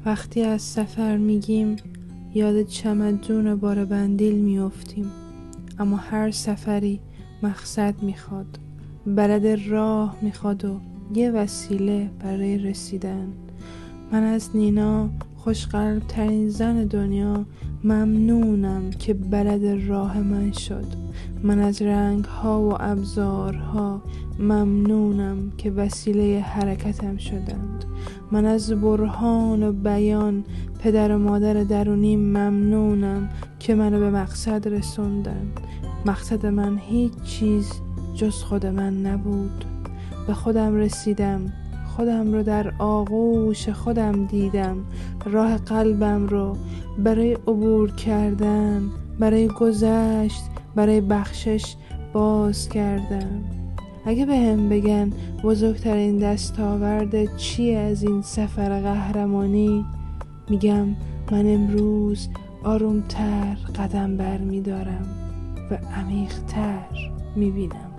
وقتی از سفر میگیم یاد چمدون بار بندیل میافتیم، اما هر سفری مقصد میخواد، بلد راه میخواد و یه وسیله برای رسیدن. من از نینا، خوشقلب ترین زن دنیا، ممنونم که بلد راه من شد. من از رنگ ها و ابزارها ممنونم که وسیله حرکتم شدند. من از برهان و بیان، پدر و مادر درونی ممنونم که منو به مقصد رسوندن. مقصد من هیچ چیز جز خود من نبود. به خودم رسیدم، خودم رو در آغوش خودم دیدم، راه قلبم رو برای عبور کردن، برای گذشت، برای بخشش باز کردم. اگه به هم بگن بزرگترین دستاورد چیه از این سفر قهرمانی، میگم من امروز آرومتر قدم بر میدارم و عمیق‌تر میبینم.